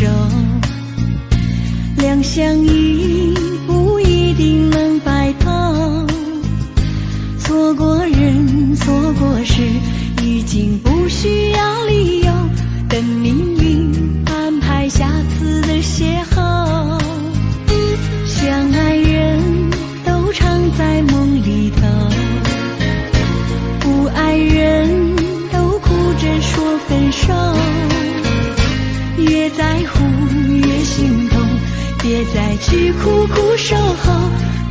手，两相依不一定能白头。错过人，错过事，已经不需要理由，等命运安排下次的邂逅。相爱人都常在梦里头，不爱人都哭着说分手。越在乎越心痛，别再去苦苦守候。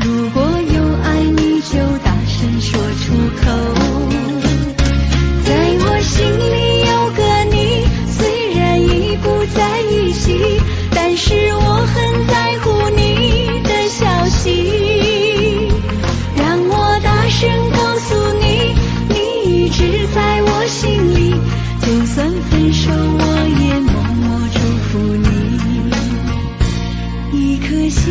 如果有爱你就大声说出口。在我心里有个你，虽然已不在一起，但是我很在乎你的消息。让我大声告诉你，你一直在我心里，就算分手我也默默祝福你。一颗心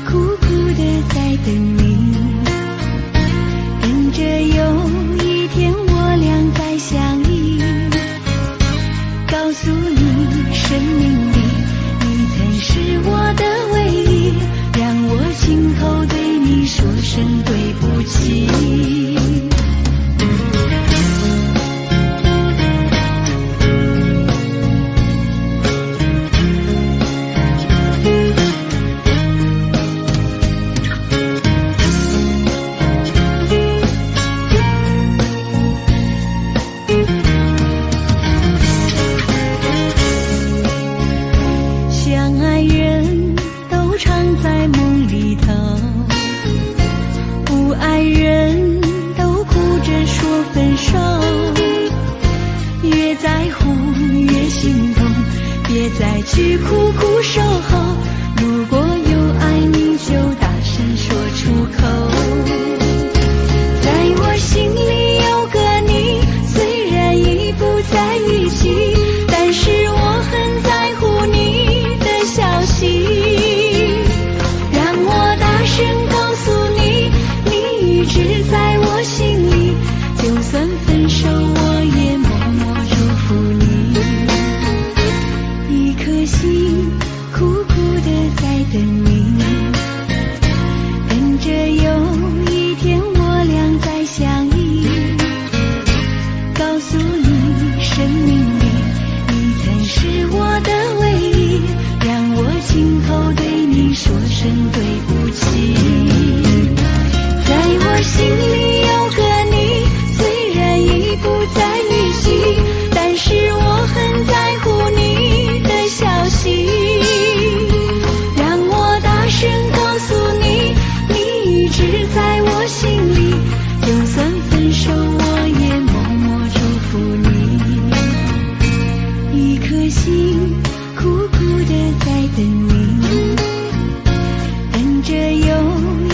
苦苦地在等你，等着有一天我俩再相依。告诉你生命里你曾是我的唯一，让我亲口对你说声对不起。相爱人都常在梦里头，不爱人都哭着说分手。越在乎越心痛，别再去苦苦守候。如果有爱你就大声说出口。在我心里有个你，虽然已不在一起，但是我很在乎你的消息。让我大声告诉你，你一直在我心里，就算分手我也默默祝福你。一颗心苦苦地在等你，等着有一天我俩再相依。告诉你生命里你曾是我的唯一，让我亲口对你说声对不起。在我心里有个你，虽然已不在一起，但是我很在乎你的消息。让我大声告诉你，你一直在我心里，就算分手我也默默祝福你。一颗心苦苦地在等你，等着有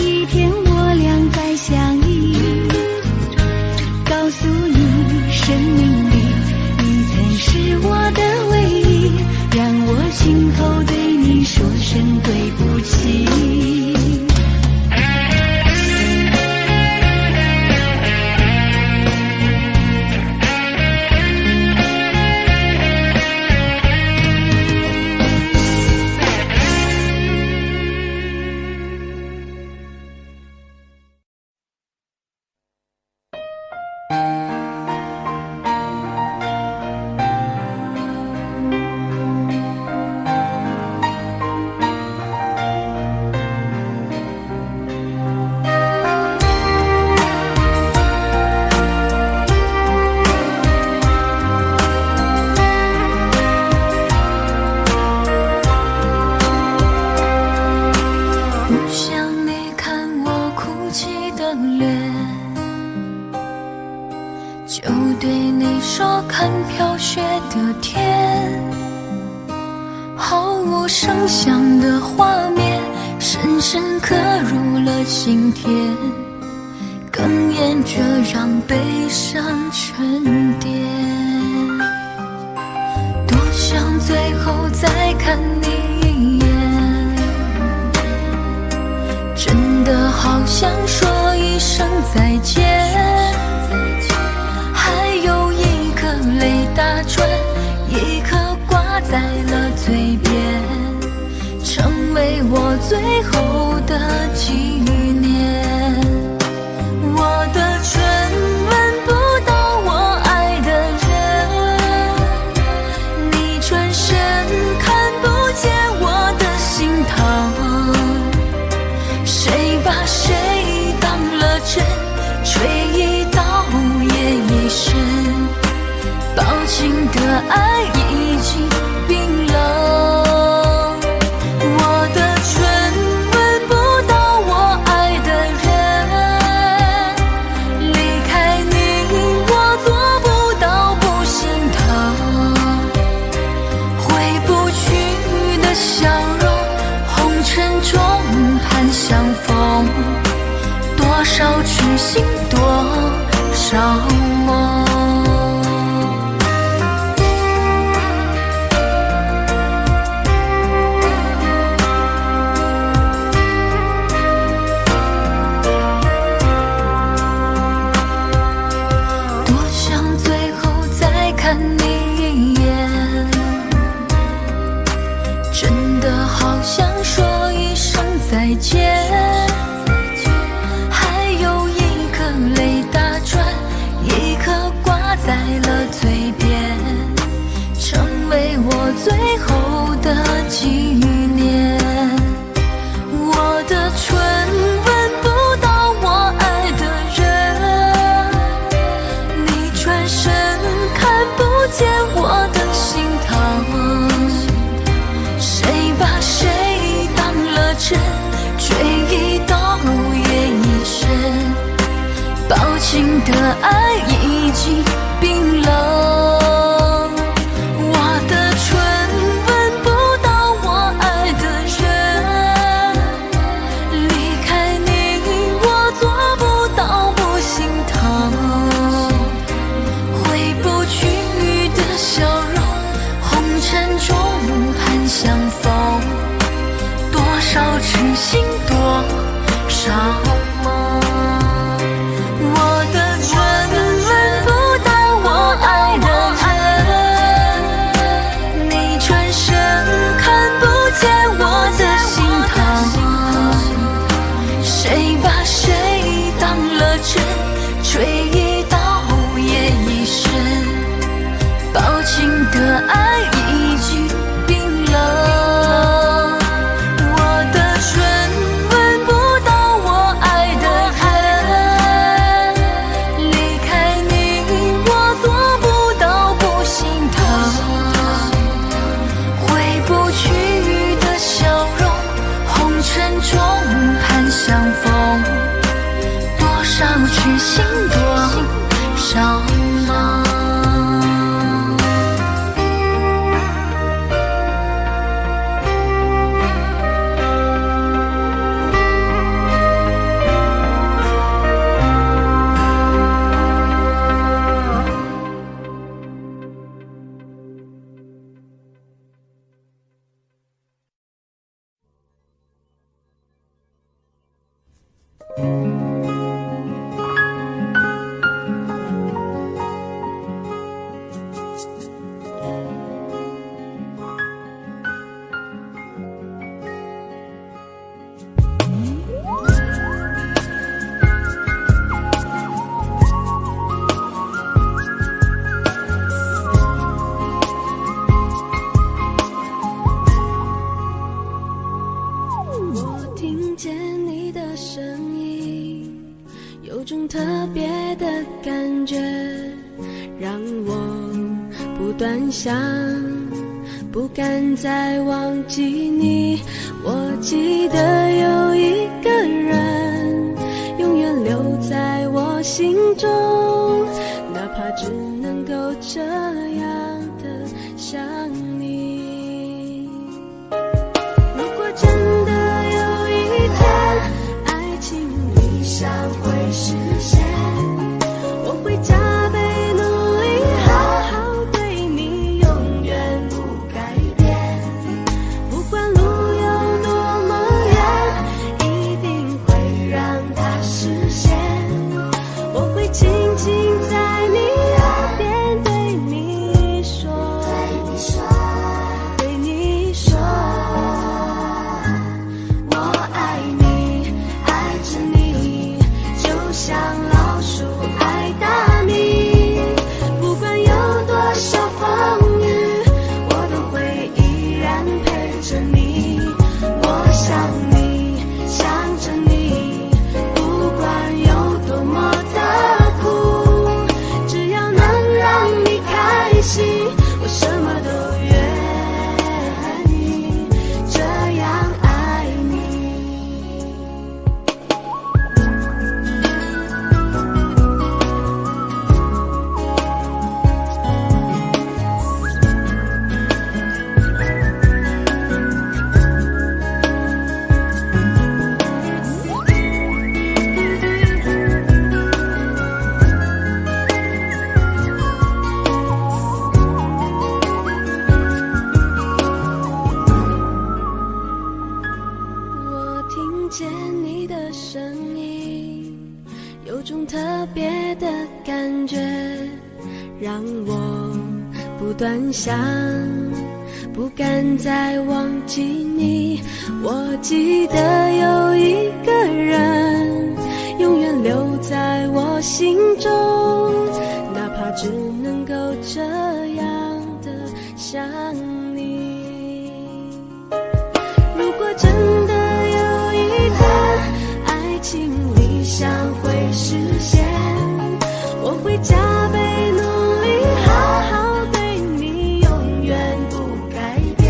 一天我俩再相依。告诉你生命里你曾是我的唯一，让我亲口对你说声对不起。就对你说看飘雪的天，毫无声响的画面深深刻入了心田，哽咽着让悲伤沉淀。多想最后再看你一眼，真的好想说一声再见，还有一颗泪打转，一颗挂在了嘴边。最后的纪念。我的唇吻不到我爱的人，你转身看不见我的心疼，谁把谁当了真，吹一刀也一生，抱紧的爱已经冰冷。我的唇吻不到我爱的人，离开你我做不到不心疼，回不去的笑容，红尘中盼相逢，多少痴心多少梦。看你一眼，真的好想说一声再见，还有一颗泪打转，一颗挂在了嘴边，成为我最后的纪念。我的唇吻不到我爱的人，你转身看不见我的心疼，谁把谁当了真，吹一刀也一生，抱紧的爱已经冰冷。我的唇吻不到我爱的人，离开你我做不到不心疼，回不去的笑容，红尘中盼相逢，多少痴心多少梦。我的唇吻不到我爱的人，你转身看不见我的心疼，谁把谁当了真，吹一刀也一生，抱紧的爱已经冰冷。我的唇吻不到我爱的人，离开你我做不到不心疼，回不去的笑容，红尘中盼相逢，多少痴心多少梦。有种特别的感觉，让我不断想，不敢再忘记你。我记得有一个人，永远留在我心中，哪怕只能够这样的想你。如果真的有一天，爱情理想会实现，我会加倍努力，好好对你，永远不改变。不管路有多么远，一定会让它实现。我会轻轻在你耳边对你觉让我不断想，不敢再忘记你。我记得有一个人永远留在我心中，哪怕只能够这样的想你。如果真的有一天爱情理想会实现，我会加倍努力好好对你，永远不改变。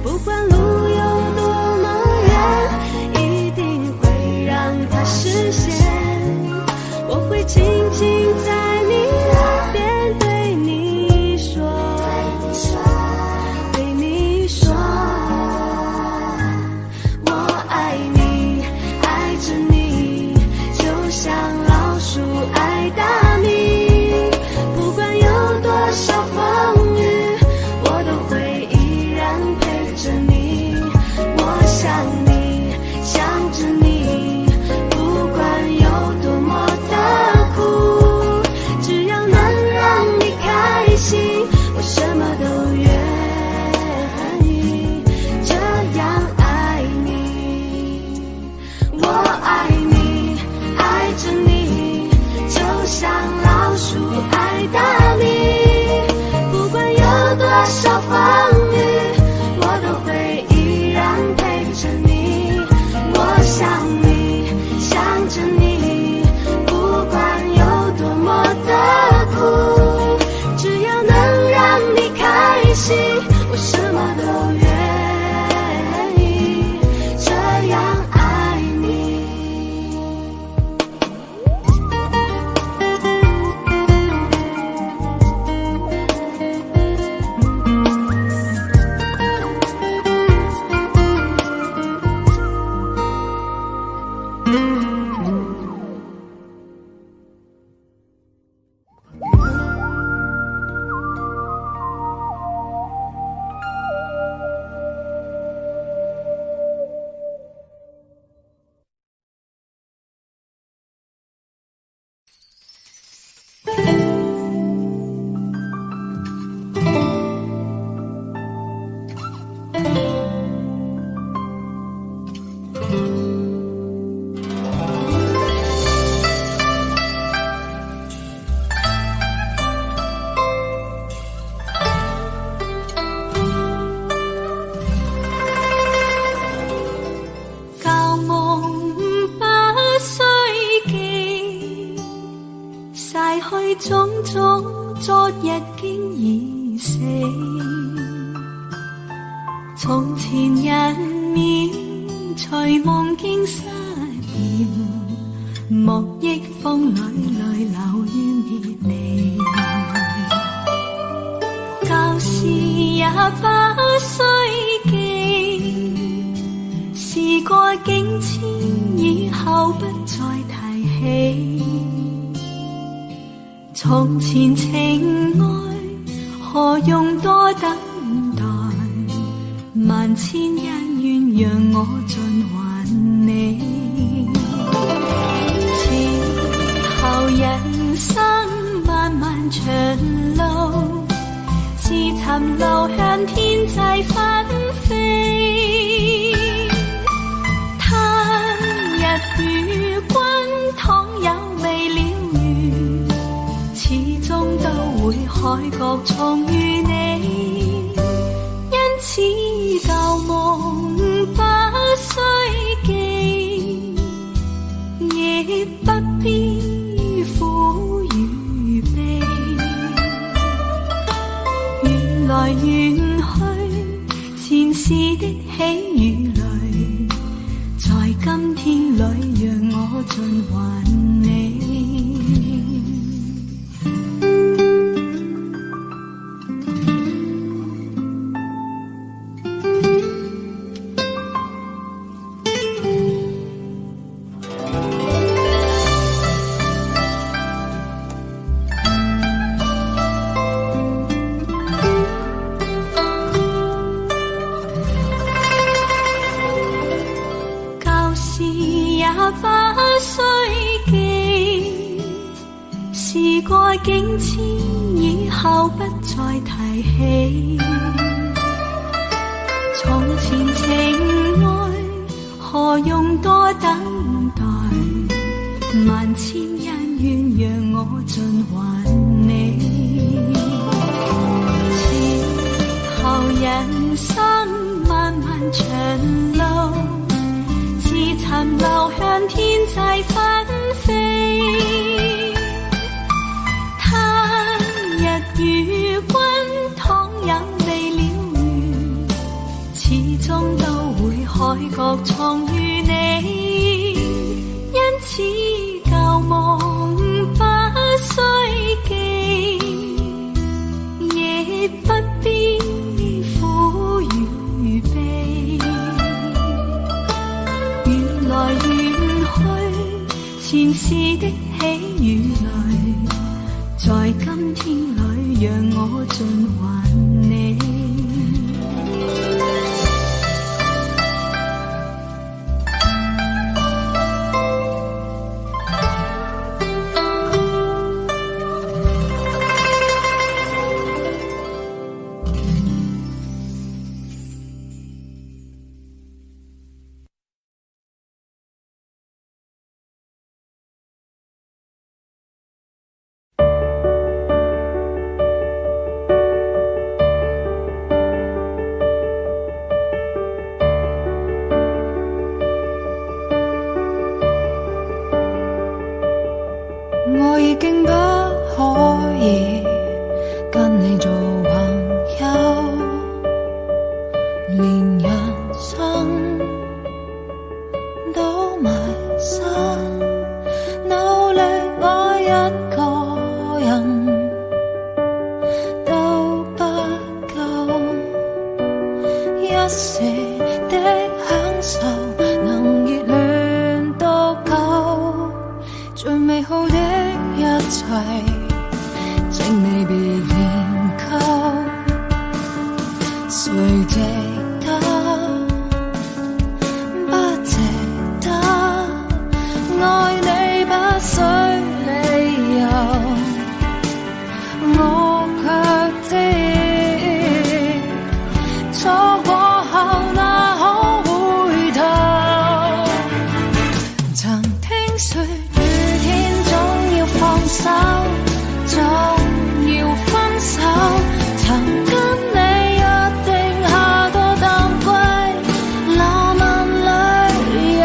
不管路有多么远，一定会让它实现。我会轻轻在你耳边对你说，对你说，我爱你，爱着你，就像老鼠爱大米。不管有多少风雨，我都会依然陪着你。我想你，想着你，不管有多么的苦，只要能让你开心，我什么都愿意这样爱你。我爱你，爱着你，就像老鼠爱大米。不管有多少风雨，我都会依然陪着你。我想你，想着你，不管有多么的苦，只要能让你开心，我什么都愿意这样爱你。舊夢不需記，逝去種種，昨日經已死。從前一秒，隨夢境失掉，莫憶風裏淚流於別離。舊事也不需記，事過境遷，以後不再提起。從前情愛，何用多等待？萬千恩怨讓我盡還你。此後人生漫漫長路，自尋路向天際紛飛。他日與君倘有未了緣，始終都會海角重遇你。因此舊夢不需記，亦不必苦與悲。緣來緣去，前世的喜與淚，在今天裏讓我盡還你。事過境遷，以後不再提起。從前情愛，何用多等待？萬千恩怨讓我盡還你。前後人生漫漫長路，自尋流向天際紛飛。他日與君倘也未了緣，始終都會海角重遇你。因此舊夢不需記，亦不必苦與悲。緣來緣去，前世的喜與淚，在今天裏讓我盡還你。我已經不可以跟你做朋友，連人生都迷失，努力愛一個人都不夠，一時的享受能熱戀都夠，最美好的一切，請你別研究，誰值得，不值得，愛你不需理由，我卻知，錯過後哪可回頭，曾聽說雨天總要放手，總要分手，曾跟你約定下個淡季浪漫旅遊，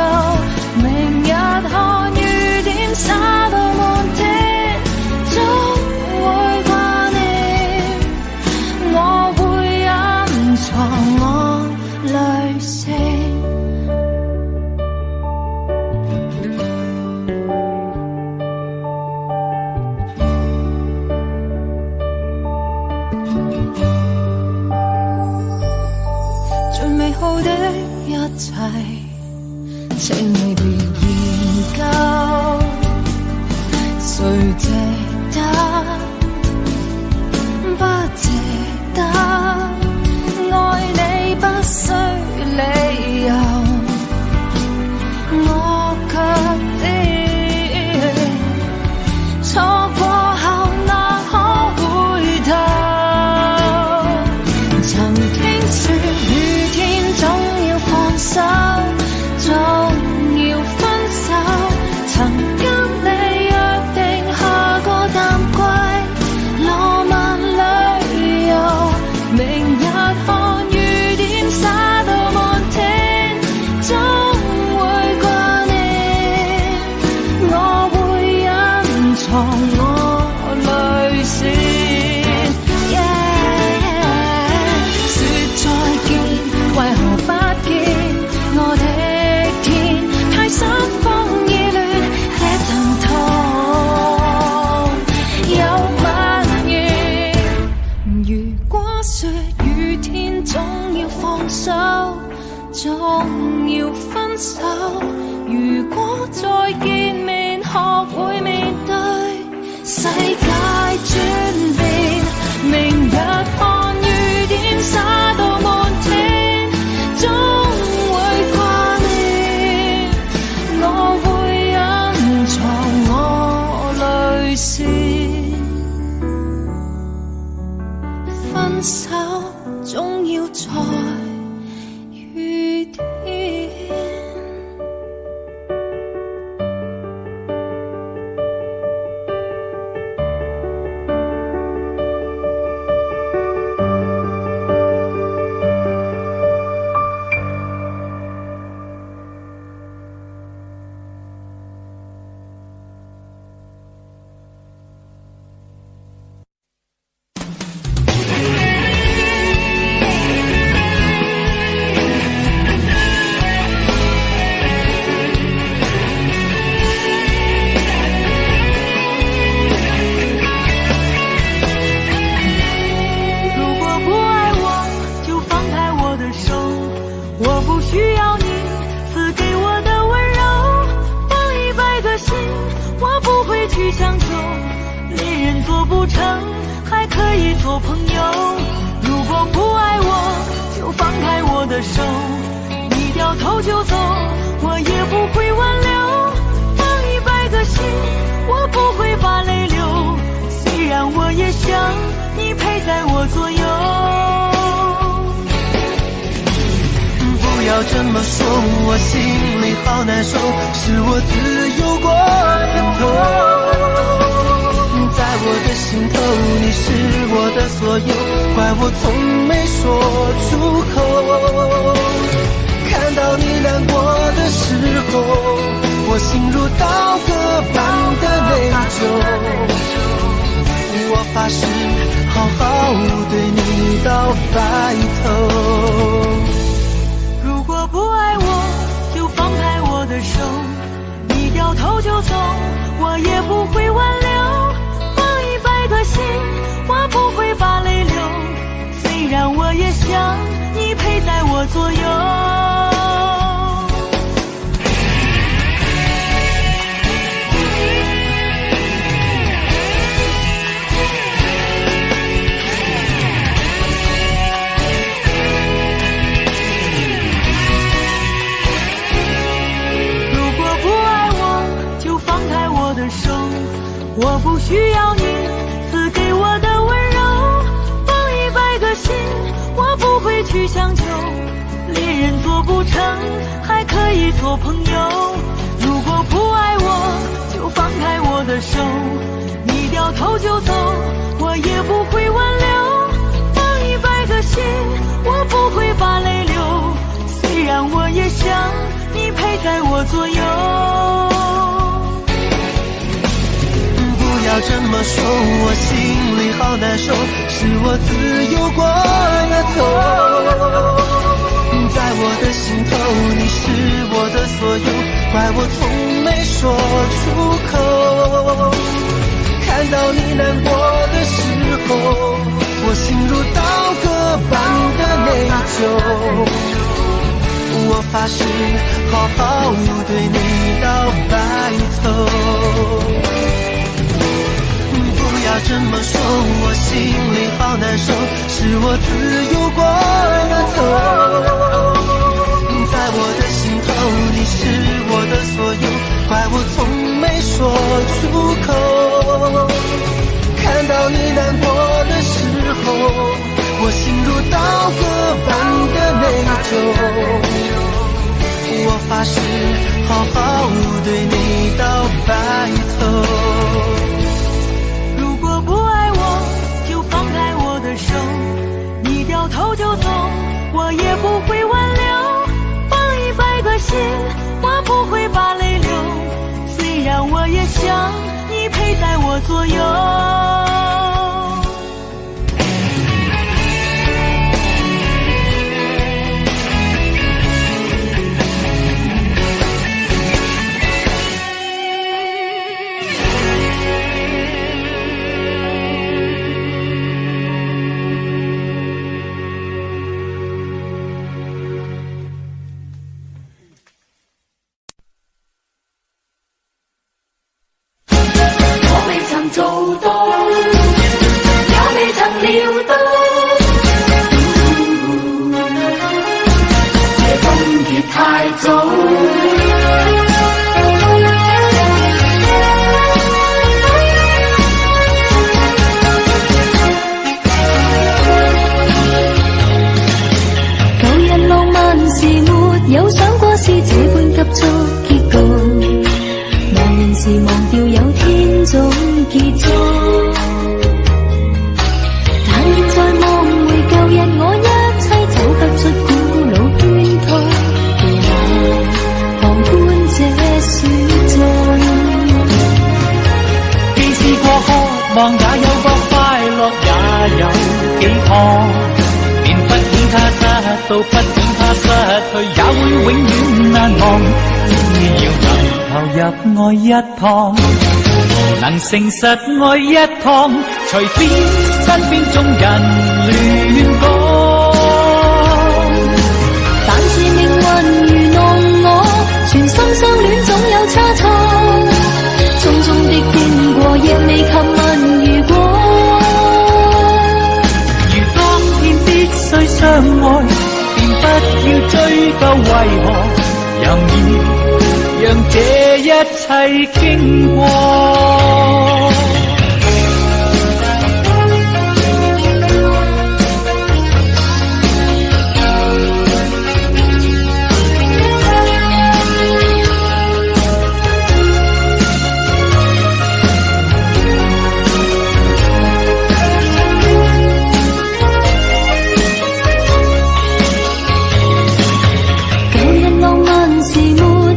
明日看雨點灑到滿天，總會掛念，我會隱藏我淚腺。最美好的一切，請你別研究，誰值得，不值得，愛你不需理由，我卻知，錯過後哪可回頭，曾聽說雨天總要放手，總要分手，曾跟你約定下個淡季浪漫旅遊，明日看雨點灑到滿天，總會掛念，我會隱藏我淚腺。說再見，為何不見？我的天，太失風意亂，這陣痛有蔓延。如果說雨天總要放手，總要分手，如果再見面學會面對世界轉變，明日看雨點灑到滿天，總會掛念，我會隱藏我淚腺。分手，總要在雨天。强求，恋人做不成，还可以做朋友。如果不爱我，就放开我的手，你掉头就走，我也不会挽留。放100个心，我不会把泪流。虽然我也想你陪在我左右。不要这么说，我心里好难受，是我自由过了头。在我的心头，你是我的所有，怪我从没说出口。看到你难过的时候，我心如刀割般的内疚。我发誓好好对你到白头。如果不爱我，就放开我的手，你掉头就走，我也不会挽留。放100个心，我不会把泪流。虽然我也想你陪在我左右。我不需要你赐给我的温柔，放100个心，我不会去强求。恋人做不成，还可以做朋友。如果不爱我，就放开我的手，你掉头就走，我也不会挽留。放100个心，我不会把泪流。虽然我也想你陪在我左右。不要这么说，我心里好难受，是我自由过了头。在我的心头，你是我的所有，怪我从没说出口。看到你难过的时候，我心如刀割般的内疚。我发誓好好对你到白头。不要这么说，我心里好难受，是我自由过了头。在我的心头，你是我的所有，怪我从没说出口。看到你难过的时候，我心如刀割般的内疚。我发誓好好对你到白头。你掉头就走，我也不会挽留。放100个心，我不会把泪流。虽然我也想你陪在我左右。走到樂也有幾趟，連不管他得到，不管他失去，也會永遠難忘。只要能投入愛一趟，能誠實愛一趟，隨便身邊眾人亂講。但是命運愚弄我，全心相戀總有差錯，匆匆的經過亦未及問如果。如當天必須相愛，便不要追究為何，任意讓這一切經過。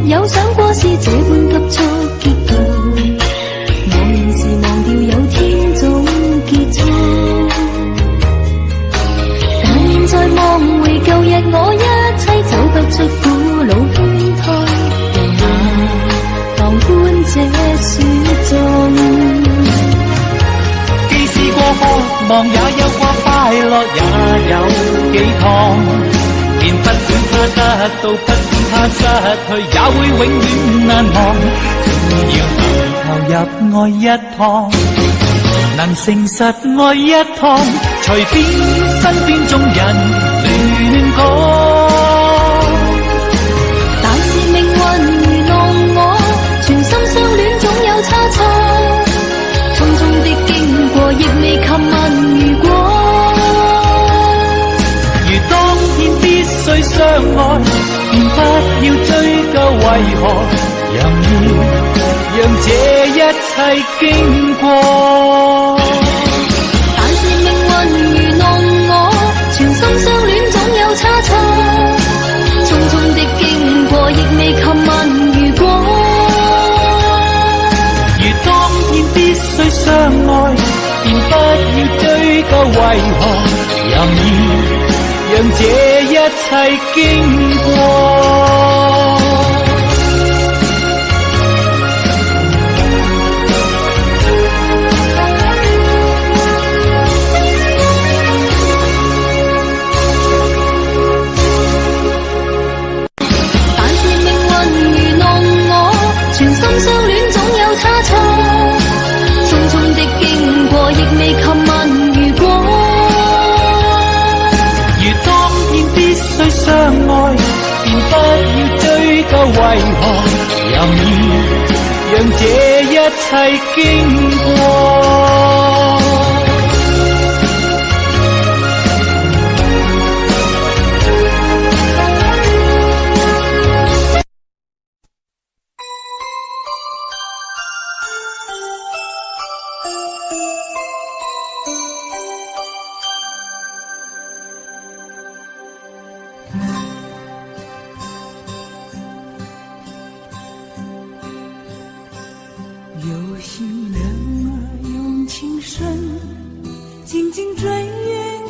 有想過是這般急速結局，我仍是忘掉有天總結束。但現在望回舊日我一切走不出苦惱圈套，旁觀這雪中。既試過渴望，也有過快樂，也有幾趟。便不管他得到，不管他失去，也會永遠難忘。只要能投入愛一趟，能誠實愛一趟，隨便身邊眾人亂講。但是命運愚弄我，全心相戀總有差錯，匆匆的經過亦未及問如果。如當天必須相愛，便不要追究為何，任意讓這一切經過。但是命運愚弄我，全心相戀總有差錯，匆匆的經過亦未及問如果。如當天必須相愛，便不要追究為何，任意讓這一切經過。但是命運愚弄我，全心相戀總有差錯，匆匆的經過亦未及問如果。如當天必須相愛，便不要追究為何，任意讓這一切經過。有心人儿用情深，紧紧追远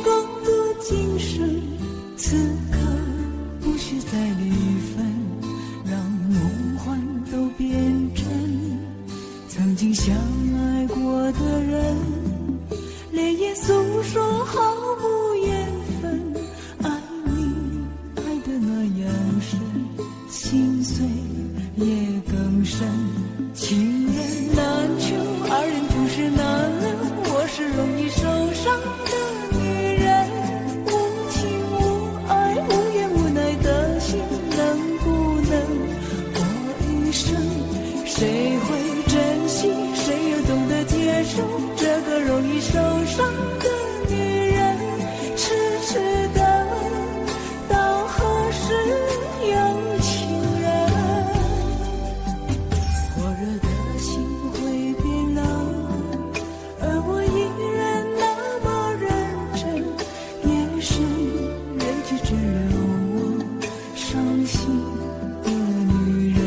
共度今生。此刻不需再离分，让梦幻都变真。曾经相爱过的人，泪眼诉说毫无缘分。爱你爱得那样深，心碎也更深。情人难求，二人同时难留，我是容易受伤的女人。无情无爱无怨无奈的心，能不能过一生？谁会珍惜，谁又懂得接受这个容易受伤的女人？痴痴的到何时有情人？火热的心会变老，而我依然那么认真。夜深人去只留我伤心的女人。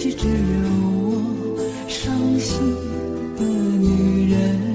际只有我伤心的女人。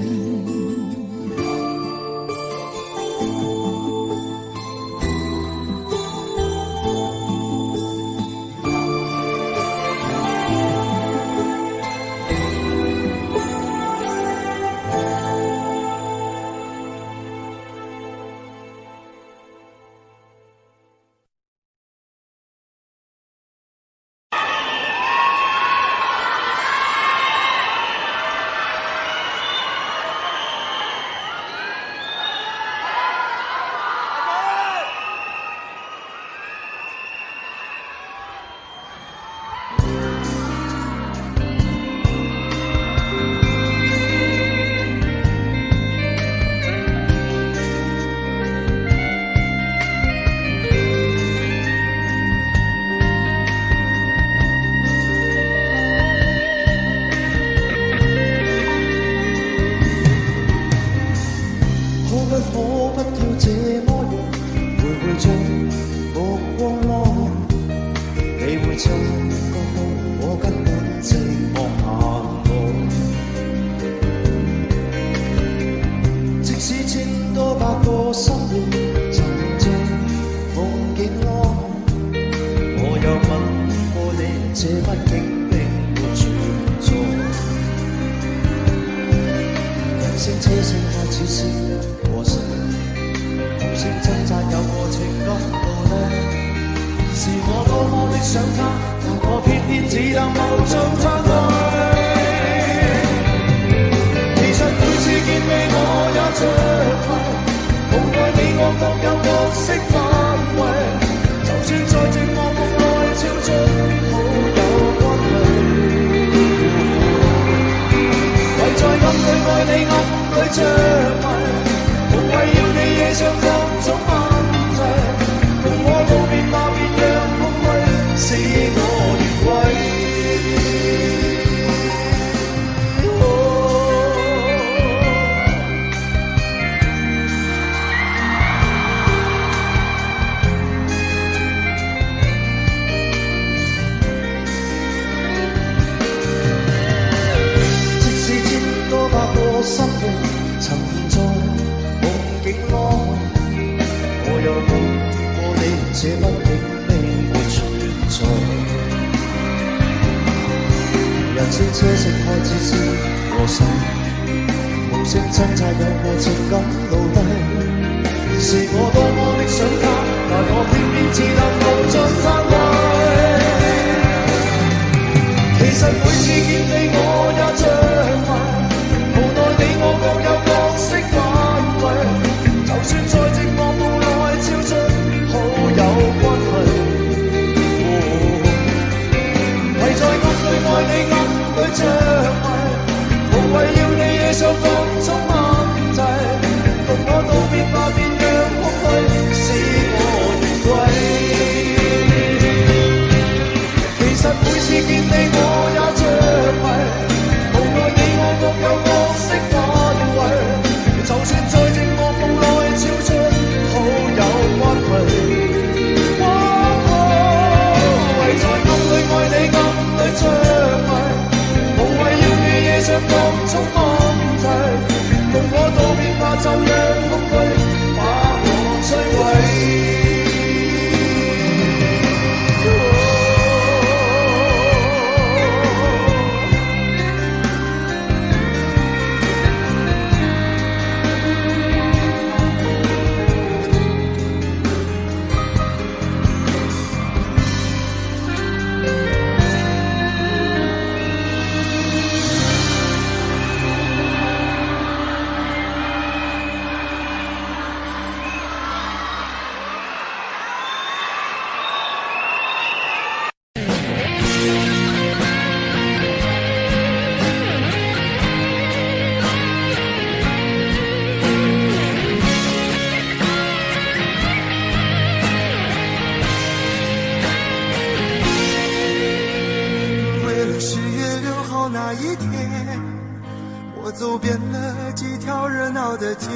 走遍了几条热闹的街，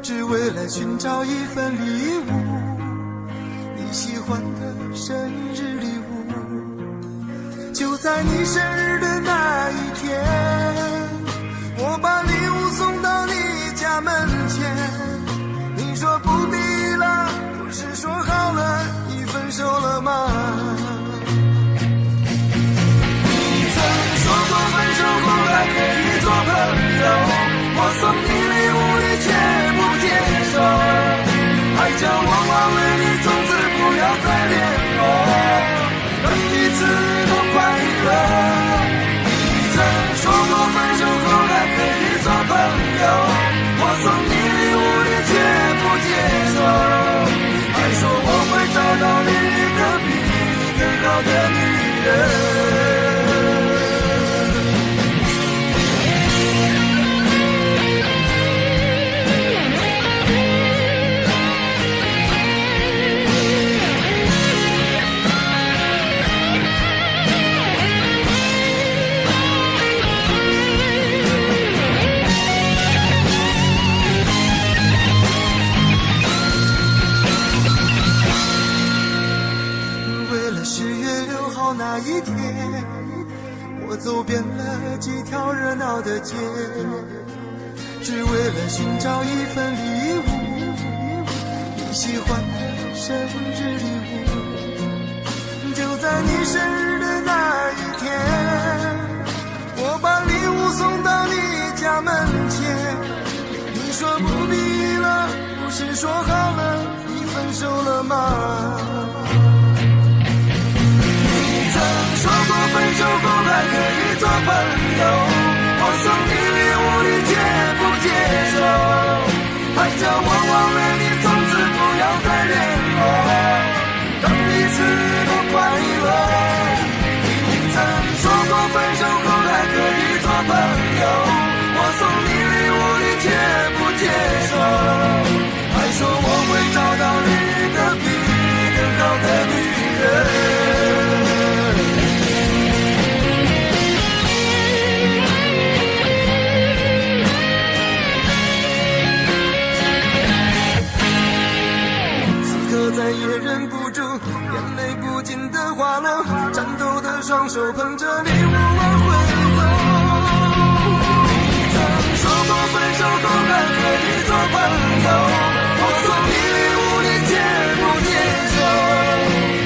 只为了寻找一份礼物，你喜欢的生日礼物。在你生日的那一天，我把礼物送到你家门前。你说不必了，不是说好了已分手了吗？你曾说过分手后还可以做朋友，我送你礼物你却不接受，还叫我忘了你，从此不要再联络，让彼此都快乐。你曾说过分手后还可以做朋友，我送你礼物你却不接受，还说我会找到另一个比你更好的女人。那一天，我走遍了几条热闹的街，只为了寻找一份礼物，你喜欢的生日礼物。就在你生日的那一天，我把礼物送到你家门前。你说不必了，不是说好了已分手了吗？说过分手后还可以做朋友，我送你礼物你却不接受，还叫我忘了你，从此不要再联络，让彼此都快乐。你曾说过分手后还可以做朋友，我送你礼物你却不接受，还说我会找到另一个比你更好的女人。再也忍不住，眼泪不禁的滑落，颤抖的双手捧着礼物往回走。你曾说过分手后还可以做朋友，我送你礼物你却不接受，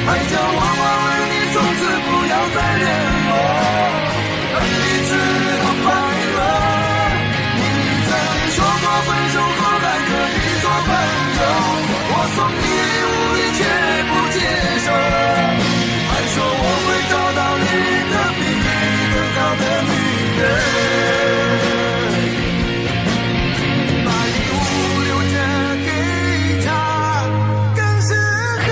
还叫我忘了你，从此不要再联络，让彼此都快乐。你曾说过分手后还可以做朋友，我送你却不接受，还说我会找到另一个比你更好的女人，把礼物留着给她更适合。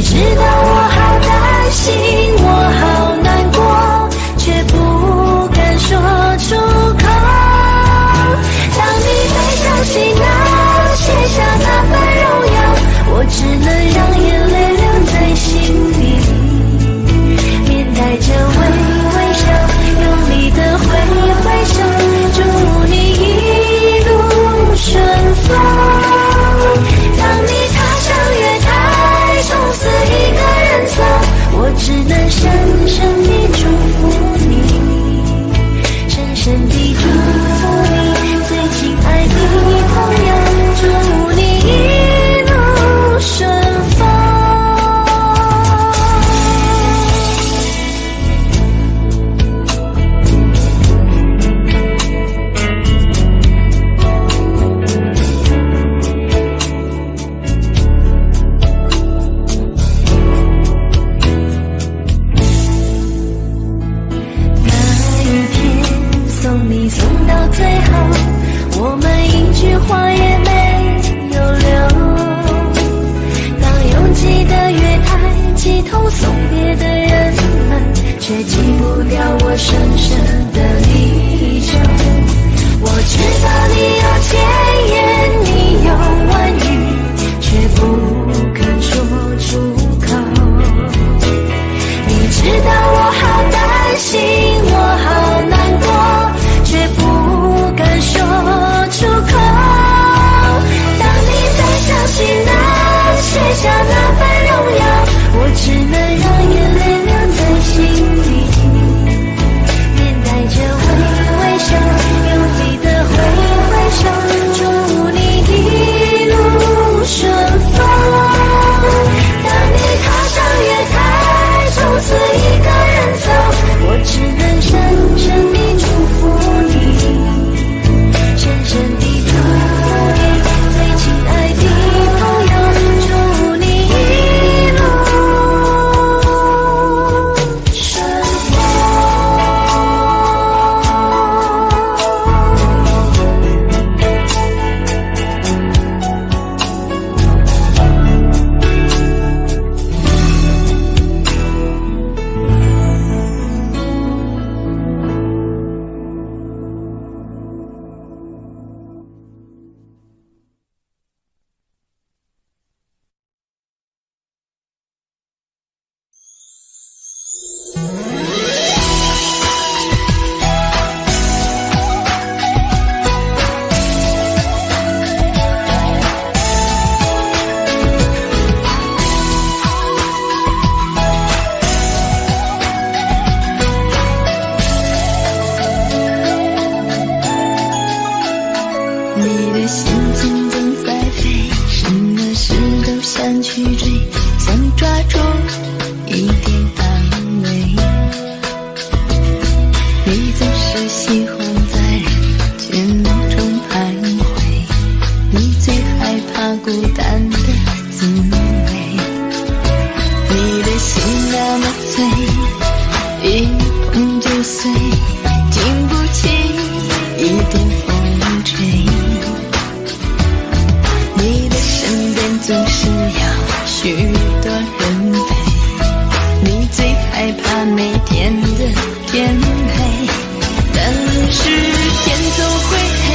知道我好担心，我好难过，却不到最后，我们一句话也没有留。当拥挤的月台挤痛送别的人们，却挤不掉我深深的离愁。我知道你有千言，你有万语，却不肯说出口。你知道我好担心，我好难过，却不敢说出口。当你再相信能写下那份荣耀，我只能让眼泪留在心里，面带着微笑，用力的挥挥手，祝你一路顺风。当你踏上月台，从此一个人走，我只能深深地祝福你，深深地祝福你，最亲爱的朋友，祝你一路顺风。你的心情总在飞，什么事都想去追，想抓住一点安慰。你总是喜欢在人群中徘徊，你最害怕孤单的滋味。你的心那么脆，一碰就碎，经不起一点风吹。你的身边总是要许多人陪，你最害怕每天的天黑。但是天总会黑，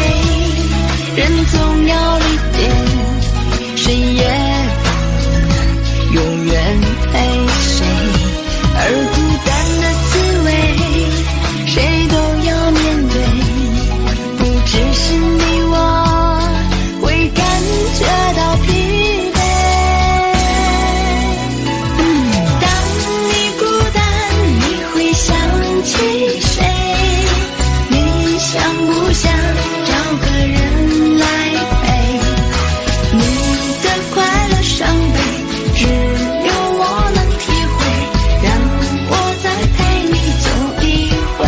人总要离别，谁也不能永远陪谁。而孤单的滋味，谁都要面对，不只是你我会感觉到疲惫。当你孤单，你会想起谁？你想不想找个人来陪？你的快乐伤悲，只有我能体会，让我再陪你走一回。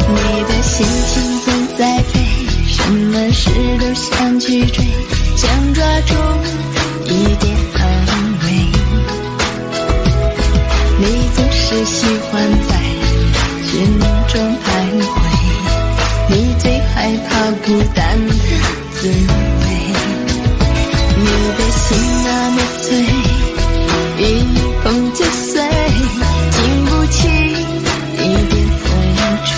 你的心情总在飞，什么事都想去追，想抓住一点安慰。你总是喜欢在人群中徘徊，你最害怕孤单的滋味。你的心那么脆，一碰就碎，经不起一点风吹。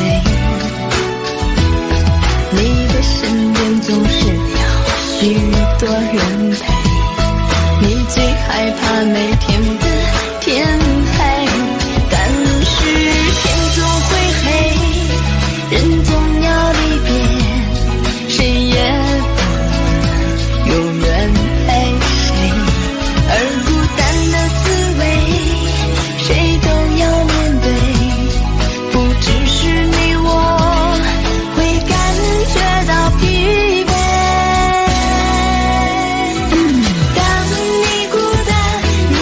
你的身边总是要许多人陪，你最害怕每天的天黑。但是天总会黑，人总要离别，谁也不能永远陪谁。而孤单的滋味，谁都要面对，不只是你我会感觉到疲惫。当你孤单，你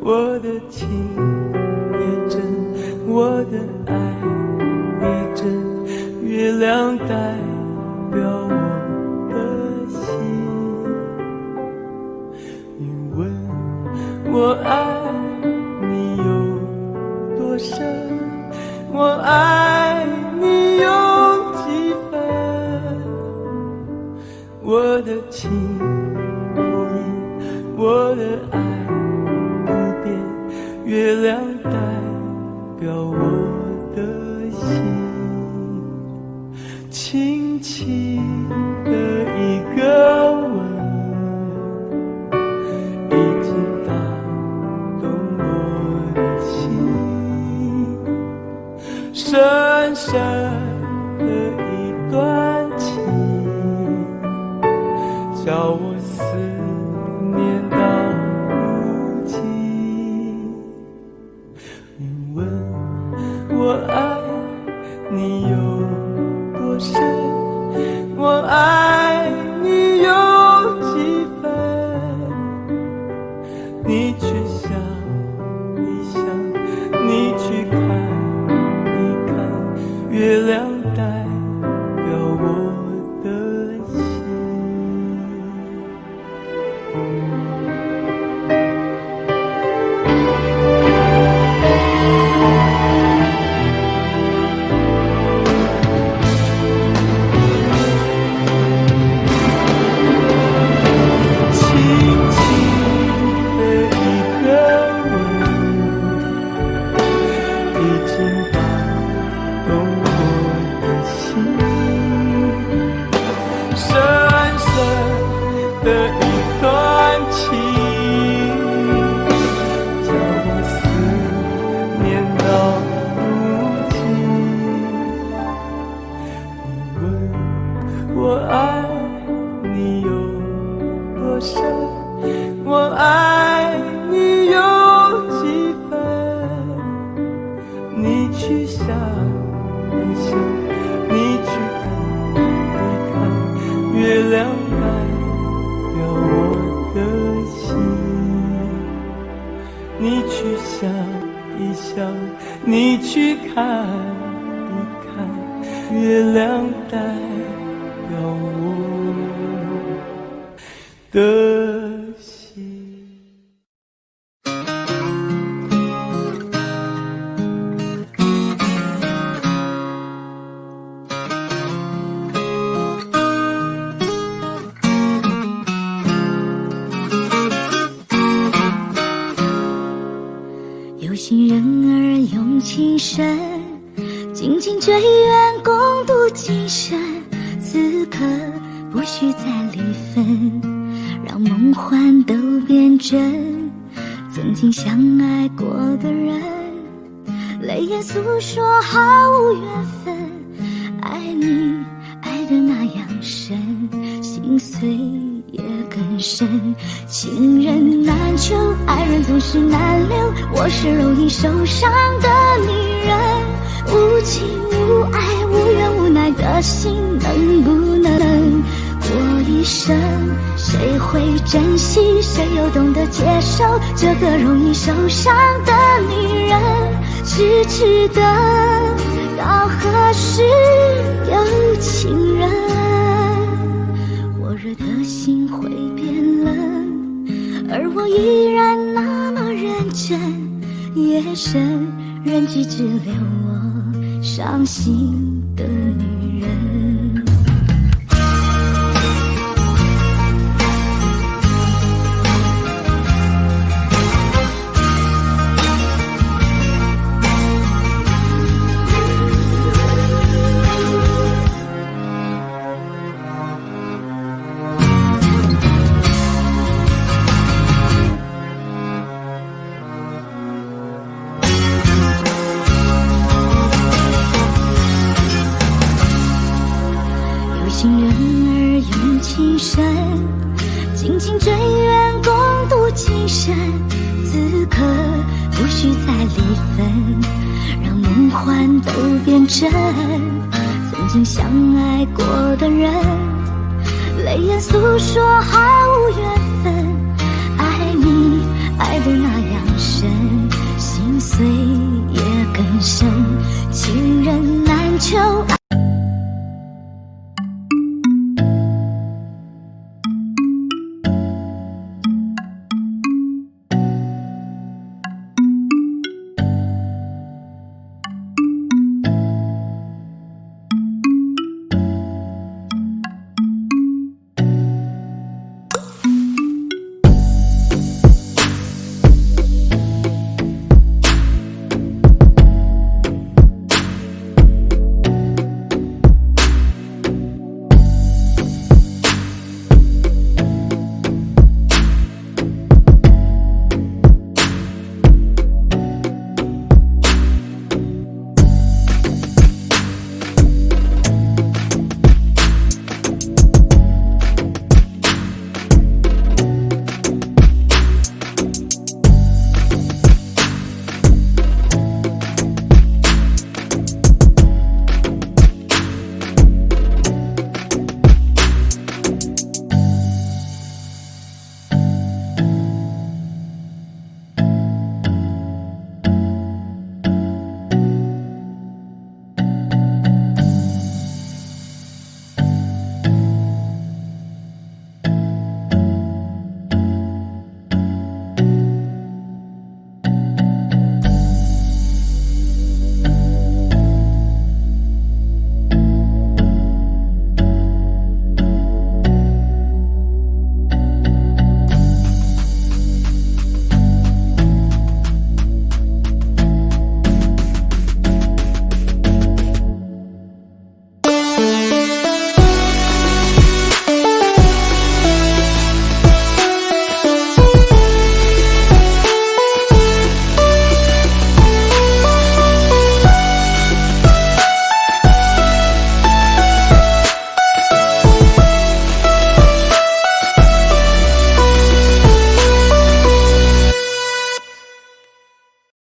我的情也真，我的爱也真，月亮代表我的心。你问我爱你有多深，我爱你有几分，我的情不移，我的爱不变，月亮代表我的心。轻轻的一个吻，已经打动我的心，深深的一段情，叫我思念到如今。你问我爱你有多深，我爱你有几分，你去想一想，你去看一看，月亮代表我的心。我爱你有多深，我爱你有几分，你去想一想，你去看一看，月亮代表我的心。你去想一想，你去看一看，月亮代表我的心。有心人儿用情深，紧紧追远，共度今生。此刻不需再离分，让梦幻都变真。曾经相爱过的人，泪眼诉说毫无缘分。爱你爱得那样深，心碎也更深。情人难求，爱人总是难留。我是容易受伤的女人，无情无爱无怨无奈的心，能不能过一生？谁会珍惜，谁又懂得接受这个容易受伤的女人？只知道到何时有情人，火热的心会变冷，而我依然那么认真。夜深人迹只留我伤心的女人。情人儿用情深，紧紧追远，共度今生。此刻不需再离分，让梦幻都变真。曾经相爱过的人，泪眼诉说毫无缘分。爱你爱得那